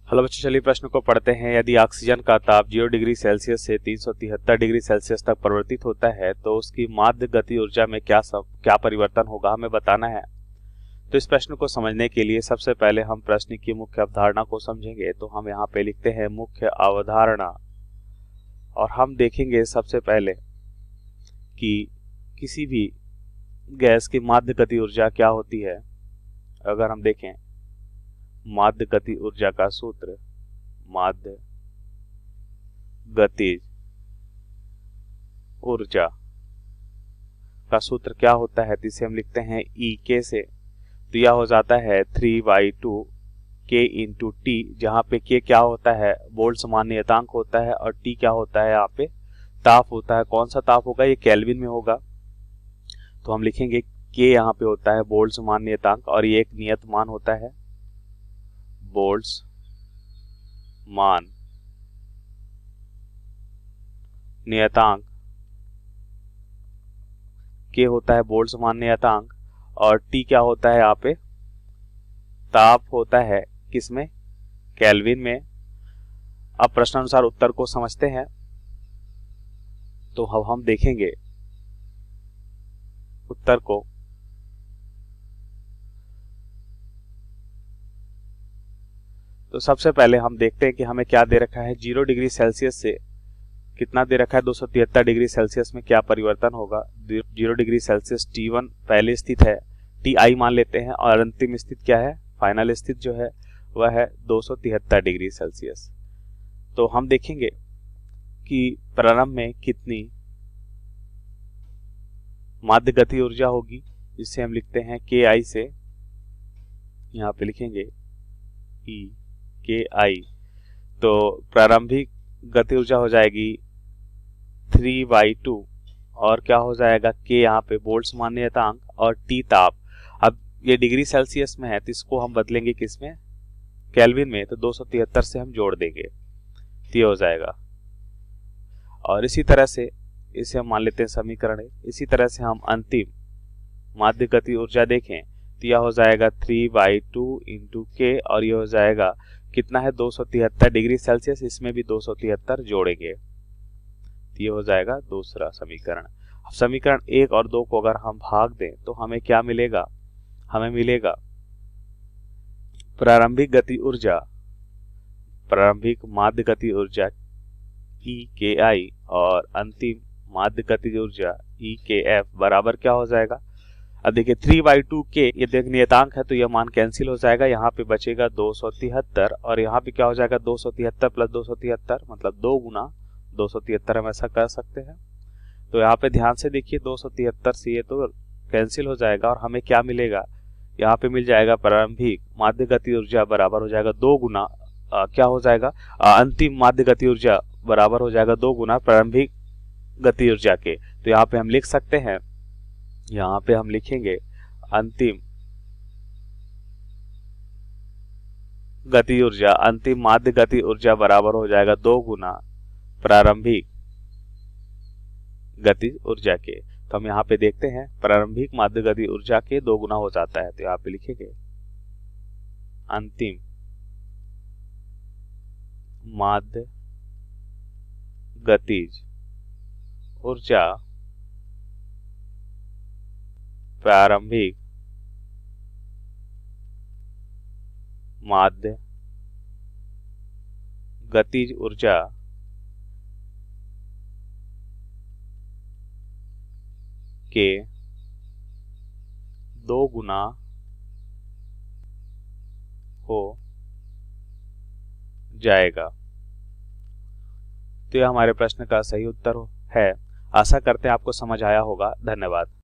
Hello बच्चों, चलिए प्रश्न को पढ़ते हैं। यदि ऑक्सीजन का ताप 0 डिग्री सेल्सियस से 373 डिग्री सेल्सियस तक परिवर्तित होता है तो उसकी माध्य गति ऊर्जा में क्या परिवर्तन होगा, हमें बताना है। तो इस प्रश्न को समझने के लिए सबसे पहले हम प्रश्न की मुख्य अवधारणा को समझेंगे। तो हम यहाँ पे लिखते हैं मुख्य अवधारणा, और हम देखेंगे सबसे पहले कि किसी भी गैस की माध्य गति ऊर्जा क्या होती है। अगर हम देखें माध्य गति ऊर्जा का सूत्र, माध्य गतिज ऊर्जा का सूत्र क्या होता है, तो इसे हम लिखते हैं ई के से। तो यह हो जाता है 3/2 के इंटू टी, जहां पे के क्या होता है, बोल्ट्जमान नियतांक होता है, और टी क्या होता है, यहाँ पे ताप होता है। कौन सा ताप होगा, ये केल्विन में होगा। तो हम लिखेंगे के यहाँ पे होता है बोल्ट्जमान नियतांक, और ये एक नियत मान होता है, बोल्ट्जमान नियतांक। के होता है बोल्ट्जमान नियतांक, और टी क्या होता है, यहाँ पे ताप होता है, किसमें, केल्विन में। अब प्रश्नानुसार उत्तर को समझते हैं। तो हम देखेंगे उत्तर को। तो सबसे पहले हम देखते हैं कि हमें क्या दे रखा है। 0 डिग्री सेल्सियस से कितना दे रखा है, 273 डिग्री सेल्सियस में क्या परिवर्तन होगा। 0 डिग्री सेल्सियस T1 पहले स्थित है, Ti मान लेते हैं, और अंतिम स्थित क्या है, फाइनल स्थित जो है वह है 273 डिग्री सेल्सियस। तो हम देखेंगे कि प्रारंभ में कितनी माध्य गति ऊर्जा होगी, जिसे हम लिखते हैं Ki से। यहाँ पे लिखेंगे E Ki। तो प्रारंभिक गति ऊर्जा हो जाएगी 3/2, और क्या हो जाएगा, के यहाँ पे बोल्ट्जमान नियतांक, और टी ताप। अब ये डिग्री सेल्सियस में है, तो इसको हम बदलेंगे किसमें, केल्विन में। तो 273 से हम जोड़ देंगे, तो ये हो जाएगा। और इसी तरह से इसे हम मान लेते हैं समीकरण। इसी तरह से हम अंतिम माध्य गति ऊर्जा देखें तो यह हो जाएगा 3/2 इंटू के, और ये हो जाएगा कितना है, 273 डिग्री सेल्सियस। इसमें भी 273 जोड़ेंगे, तो ये हो जाएगा दूसरा समीकरण। अब समीकरण 1 और 2 को अगर हम भाग दें तो हमें क्या मिलेगा, हमें मिलेगा प्रारंभिक गति ऊर्जा, प्रारंभिक माध्य गति ऊर्जा EKI, और अंतिम माध्य गति ऊर्जा EKF बराबर क्या हो जाएगा। अब देखिए 3/2 के ये देख नियतांक है, तो यह मान कैंसिल हो जाएगा। यहाँ पे बचेगा 273, और यहाँ पे क्या हो जाएगा, 273 प्लस 273 मतलब 2 गुना 273, हम ऐसा कर सकते हैं। तो यहाँ पे ध्यान से देखिए, 273 से ये तो कैंसिल हो जाएगा, और हमें क्या मिलेगा, यहाँ पे मिल जाएगा प्रारंभिक माध्य गति ऊर्जा बराबर हो जाएगा 2 गुना क्या हो जाएगा, अंतिम माध्य गति ऊर्जा बराबर हो जाएगा 2 गुना प्रारंभिक गति ऊर्जा के। तो यहाँ पे हम लिख सकते हैं, यहाँ पे हम लिखेंगे अंतिम गति ऊर्जा, अंतिम माध्य गति ऊर्जा बराबर हो जाएगा 2 गुना प्रारंभिक गति ऊर्जा के। तो हम यहाँ पे देखते हैं प्रारंभिक माध्य गति ऊर्जा के 2 गुना हो जाता है। तो यहाँ पे लिखेंगे अंतिम माध्य गतिज ऊर्जा प्रारंभिक माध्य गतिज ऊर्जा के 2 गुना हो जाएगा। तो यह हमारे प्रश्न का सही उत्तर है। आशा करते हैं आपको समझ आया होगा। धन्यवाद।